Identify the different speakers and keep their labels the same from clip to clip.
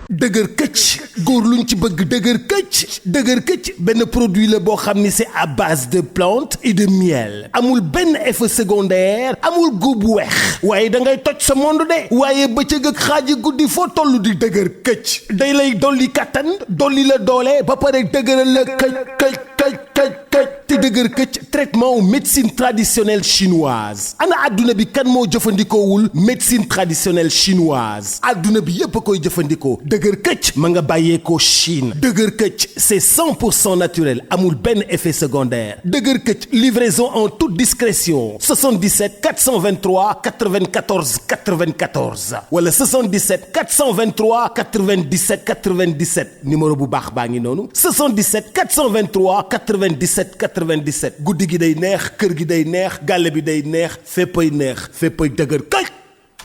Speaker 1: dëgër këcc góor luñ ci bëgg dëgër këcc benn produit la boo xam ni c'est à base de plantes et de miel amul benn effet secondaire amul góob bu weex waaye da ngay toj sa monde de waaye bëccëg ak xaaji guddi foo toll di dëgër këcc day lay dolli kattan dolli la doole ba pare dëgëral la këcc te dëgër këcc traitement wu médecine traditionnelle chinoise ana adduna bi kan moo jëfandikoowul médecine traditionnelle chinoise adduna bi yépp a koy jëfandikoo dëgër këcc ma nga bàyyeekoo Chine dëgër këcc c'est 100% naturel amul benn effet secondaire dëgër këcc livraison en toute discrétion 77 423 94 94 wala 77 423 97 97 numéro bu baax baa ngi noonu 77 423 97 97 guddi gi day neex kër gi day neex gàlle bi day neex féppay dëgër këcc.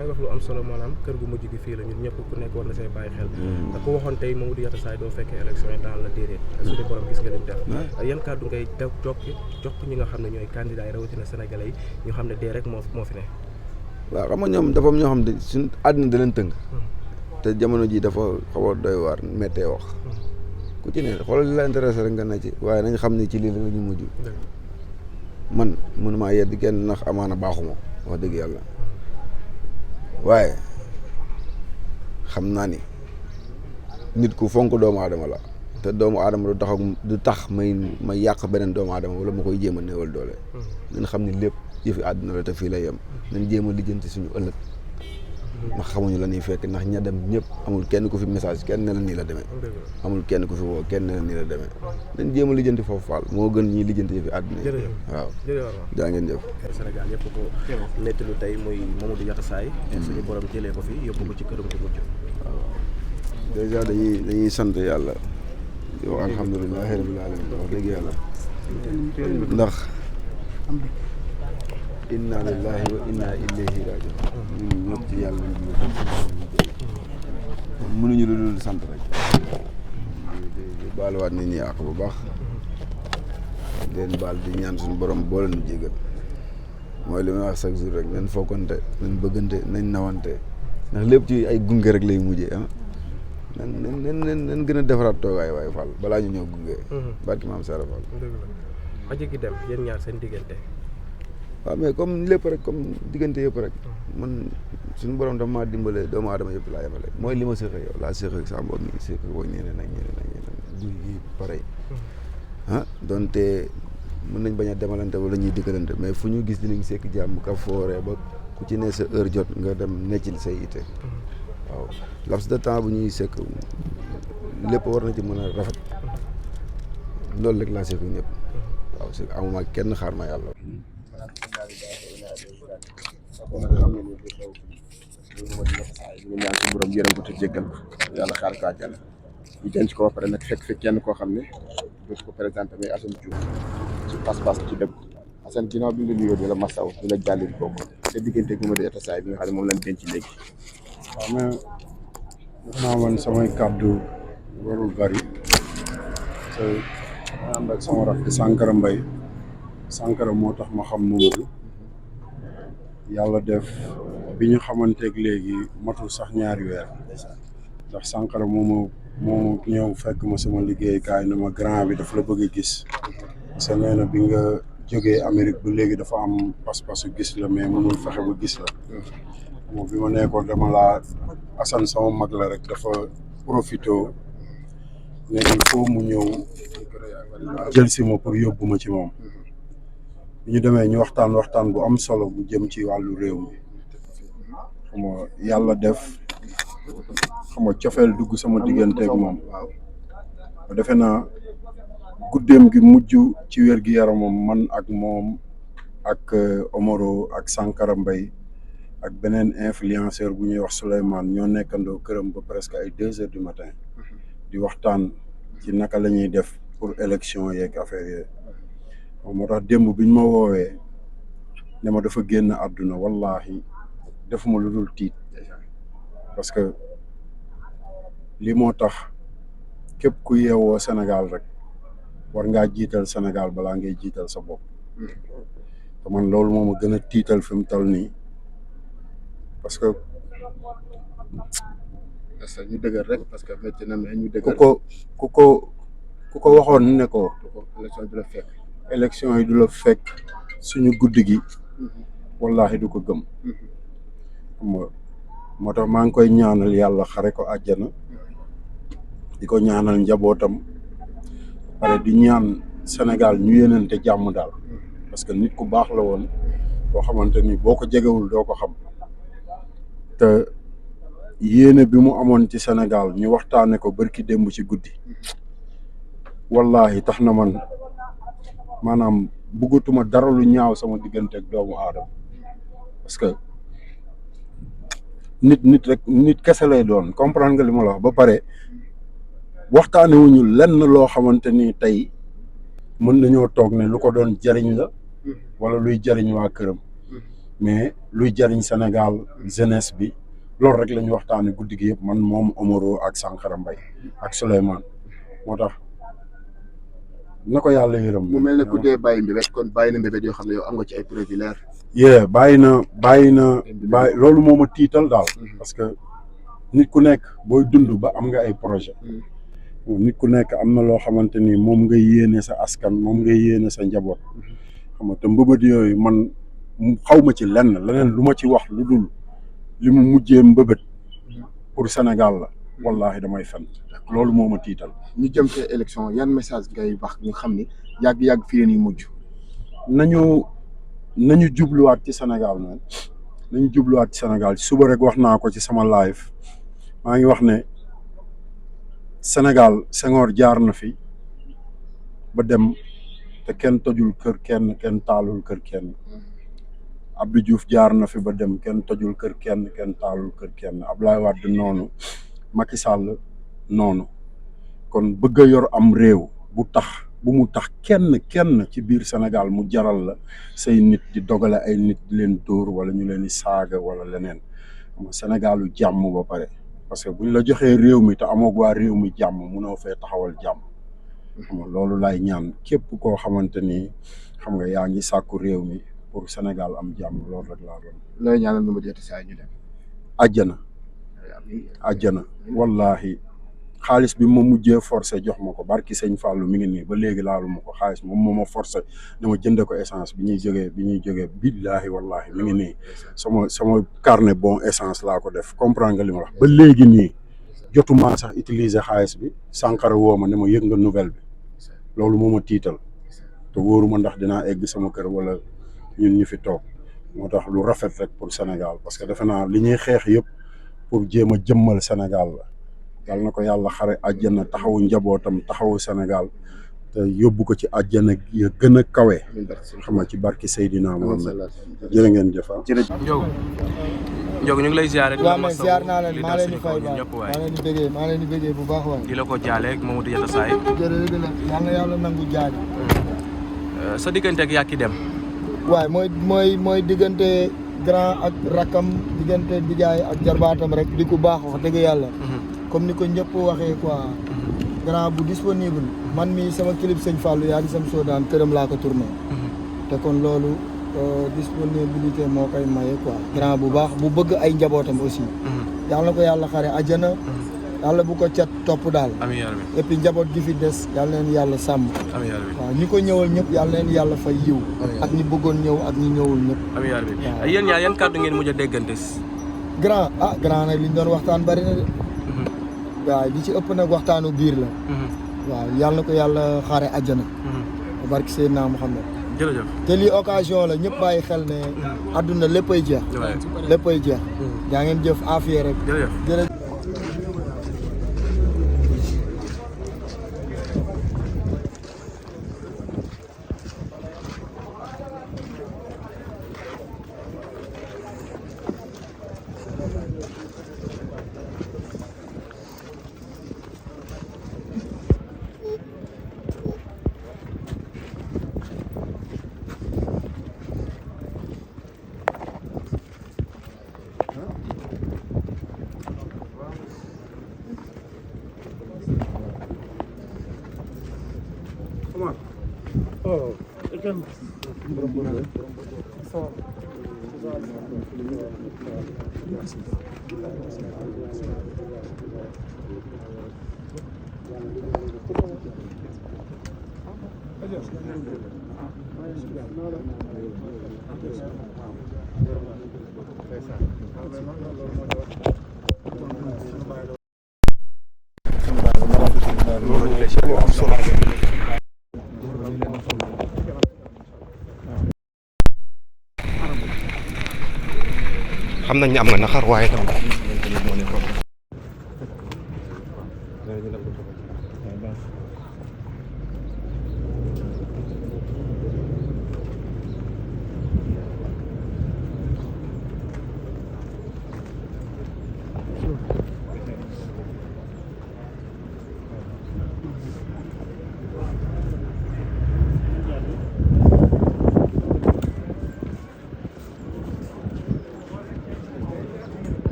Speaker 2: may wax lu am solo maanaam kër gu mujj gi fii la ñun ñëpp ku nekk war na say bàyyi xel te ku waxoon tey Mamadou Yatassaye doo fekkee élection yi dans la déedéet su dee borom gis nga lim def yan kàddu ngay jox ñi nga xam ne ñooy candidat yi rawatina sénégalais yi ñu xam ne dee rek moo fi ne
Speaker 3: waaw xam nga ñoom dafa am ñoo xam ne suñ àddina da leen tënk te jamono ji dafa xaw a doy waar méttee wax ku ci ne xoolal li la intéressé rek nga ne ci waaye nañ xam ne ci lii la ñu mujj man mënumaa yedd kenn ndax amaana baaxuma wax dëgg yàlla waaye xam naa ni nit ku fonk doomu aadama la te doomu aadama du tax may yàq beneen doomu aadama wala ma koy jéem a néewal doole nañ xam ni lépp yëfi àdduna la te fii lay yem nañ jéem a lijjanti suñu ëllëg ndax xamuñu la ñuy fekk ndax ña dem ñëpp amul kenn ku fi message kenn ne la nii la demee amul kenn ku fi woo kenn ne la nii la demee dañ jéem a lijjanti foofu faal moo gën ñuy lijjanti yëfi àdduna yi waaw jaa ngeen jëf
Speaker 2: Sénégal yëpp ko nettalu tey muy Mamadou Yatassaye suñu borom jëlee ko fi yóbbu ko ci këram ko mujj
Speaker 3: waaw dèjà dañuy sant yàlla yow alhamdulilahi rabbil alamin wax dëgg yàlla ndax inna lillahi wa inna ilayhi rajiun ñun ñëpp ci yàlla mënuñu lu dul sant rek di baaluwaat nit ñi àq bu baax leen baal di ñaan suñu borom boole nu jégal mooy li may wax chaque jour rek nañ fokkante nañ bëggante nañ nawante ndax lépp ci ay gunge rek lay mujjee nan gën a defaraat toogaay waaye Fall balaa ñu ñëw gunge barki maam Sara Fall
Speaker 2: aji gi dem yéen ñaar seen diggante
Speaker 3: waaw mais comme lépp rek comme diggante yëpp rek man suñu borom dafa maa dimbale doomu aadama yëpp laa yemale mooy li ma séq yow laa séq ak sa mbokk mi séq ko ñeneen ak guy gi pareil donte mën nañ bañ a demalante wala ñuy dikkalante mais fu ñu gis dinañ sekk jàmm ka fooree ba ku ci ne sa heure jot nga dem neccil say ite waaw laps de temps bu ñuy sekk lépp war na ci mën a rafet loolu rek laa sekk ñëpp waaw c'est amuma kenn xaar ma yàlla
Speaker 4: ñu ñaan ci borom yërëm ko te jéggal ko yàlla xaar ko àjjana ñu denc ko ba pare nag fekk kenn koo xam ne dootu ko présenté mais Assane Diouf ci pas-pas ci dëgg Assane ginnaaw bi ñu la nuyoo di la masaw di la jàllil bokk sa diggante ak Mamadou Yatassaye bi nga xam ne moom lañ denc léegi
Speaker 5: waaw mais naa man samay kàddu warul bari te ma ànd ak sama rakk Sankara Mbaye Sankara moo tax ma xam Mamadou yàlla def bi ñu xamanteeg léegi matul sax ñaari weer ndax Sankara moomu ñëw fekk ma sama liggéeykaay ne ma grand bi daf la bëgg a gis parce que nee na bi nga jógee Amérique ba léegi dafa am pas-pasu gis la mais mënul fexe ba gis la moom bi ma nekkoon dama laa Assane sama mag la rek dafa profité ne il faut mu ñëw jël si ma pour yóbbu ma ci moom bi ñu demee ñu waxtaan bu am solo bu jëm ci wàllu réew mi xam nga yàlla def xam nga cofeel dugg sama diggante ak moom ba defe naa guddeem gi mujj ci wér gi yaramam man ak moom ak Omaro ak Sankara Mbaye ak beneen influenceur bu ñuy wax Souleymane ñoo nekkandoo këram ba presque ay 2 heures du matin di waxtaan ci naka la ñuy def pour élection yeeg affaire yooyu moo tax démb biñ ma woowee ne ma dafa génn àdduna wallahi defuma lu dul tiit parce que li moo tax képp ku yeewoo Sénégal rek war ngaa jiital Sénégal balaa ngay jiital sa bopp te man loolu moo ma gën a tiital fi mu toll nii parce que
Speaker 4: parce que ñu dëgër rek parce que métti na mais ñu
Speaker 5: ku
Speaker 4: dëgër.
Speaker 5: ku ko waxoon ne ko
Speaker 4: élection bi la fekk.
Speaker 5: élection yi du la fekk suñu guddi gi wallahi du ko gëm. xam nga moo tax maa ngi koy ñaanal yàlla xare ko àjjana di ko ñaanal njabootam pare di ñaan Sénégal ñu yéenante jàmm daal parce que nit ku baax la woon boo xamante ni boo ko jegewul doo ko xam te yéene bi mu amoon ci Sénégal ñu waxtaane ko barki démb ci guddi wallahi tax na man maanaam bëggatuma dara lu ñaaw sama diggante ak doomu aadama parce que nit kese lay doon comprendre nga li ma la wax ba pare waxtaane wuñu lenn loo xamante ni tey mën nañoo toog ne lu ko doon jariñ la wala luy jariñ waa këram mais luy jariñ Sénégal jeunesse bi loolu rek la ñu waxtaane guddi gi yëpp man moom Omaro ak Sankara Mbaye ak Souleymane moo tax na ko yàlla yërëm.
Speaker 4: mu mel ne ku dee bàyyi mbébét kon bàyyi na mbébét yoo xam ne yow am nga ci ay preuve leer.
Speaker 5: bàyyi loolu moo ma tiital daal parce que nit ku nekk booy dund ba am nga ay projet nit ku nekk am na loo xamante ni moom nga yéene sa askan moom nga yéene sa njaboot xam nga te mbëbët yooyu man xaw ma ci leneen lu ma ci wax lu dul li mu mujjee mbëbët pour Sénégal la wallahi damay fen loolu moo ma tiital.
Speaker 4: ñu jëm ci élection yan message ngay wax ñu xam ni yàgg fii la ñuy mujj.
Speaker 5: nañu jubluwaat ci Sénégal moom nañu jubluwaat ci Sénégal suba rek wax naa ko ci sama live maa ngi wax ne Sénégal Senghor jaar na fi ba dem te kenn tojul kër kenn taalul kër kenn Abdou Diouf jaar na fi ba dem kenn tojul kër kenn taalul kër kenn Abdoulaye Wade noonu Macky Sall noonu kon bëgg a yor am réew bu mu tax kenn ci biir Sénégal mu jaral la say nit di dogale ay nit di leen dóor wala ñu leen di saaga wala leneen Sénégalu jàmm ba pare parce que buñ la joxee réew mi te amoog waa réew mi jàmm munoo fee taxawal jàmm xam nga loolu laay ñaan képp koo xamante ni xam nga yaa ngi sàkku réew mi pour Sénégal am jàmm loolu rek laa doon.
Speaker 4: looy ñaanal nu mu jeeti saa ñu dem.
Speaker 5: àjjana wallahi xaalis bi ma mujjee forcé jox ma ko barki sëñ Fallou mi ngi nii ba léegi laalu ma ko xaalis moom moo ma forcé dama jënde ko essence bi ñuy jógee billahi wallahi mi ngi nii sama carnet bon essence laa ko def comprendre nga li ma wax ba léegi nii jotuma sax utiliser xaalis bi Sankara woo ma ne ma yëg nga nouvelle bi loolu moo ma tiital te wóoruma ndax dinaa egg sama kër wala ñun ñu fi toog moo tax lu rafet rek pour Sénégal parce que defe naa li ñuy xeex yëpp pour jéem a jëmmal Sénégal la yàlla na ko yàlla xare àjjana taxawu njabootam taxawu Sénégal te yóbbu ko ci àjjana ya gën a kawe xam nga ci barki Seydina Mohamed jërë ngeen jëf.
Speaker 2: Ndiogou ñu ngi lay ziare.
Speaker 6: waaw man ziar naa leen maa leen di fay maa leen di bëggee bu baax waay.
Speaker 2: di la ko jaale ak Mamadou Yatassaye.
Speaker 6: jërëjëf yal na yàlla nangu jaaj.
Speaker 2: sa diggante ak Yaky Dème.
Speaker 6: waaye mooy diggante grand ak rakkam diggante dijaay ak jarbaatam rek di ku baax wax dëgg yàlla. comme ni ko ñëpp waxee quoi. grand bu disponible. man mi sama clip sëñ Fallou yaa di sam soodaan këram laa ko tourné. te kon loolu disponibilité moo koy maye quoi. grand bu baax bu bëgg ay njabootam aussi. yàlla na ko yàlla xare àjjana. yàlla bu ko cat topp daal.
Speaker 2: amiin yaa rabbi.
Speaker 6: et puis njaboot gi fi des yàlla leen yàlla sàmm.
Speaker 2: amiin yaa rabbi.
Speaker 6: waaw ñi ko ñëwal ñëpp yàlla leen yàlla fay yiw. ak ñi bëggoon ñëw ak ñi ñëwul ñëpp.
Speaker 2: amiin yaa rabbi. yéen ñaar yan kàddu ngeen mujj a déggante.
Speaker 6: grand nag li ñu doon waxtaan bari na de. waaw li ci ëpp nag waxtaanu biir la. waaw yàlla na ko yàlla xaare àjjana. barki Seydina Muhammad.
Speaker 2: jërëjëf.
Speaker 6: te lii occasion la ñëpp bàyyi xel ne. àdduna léppay jeex. léppay jeex. yaa ngeen jëf affaire rek. jërëjëf.
Speaker 2: xam nañ ne am nga naqar waaye tamit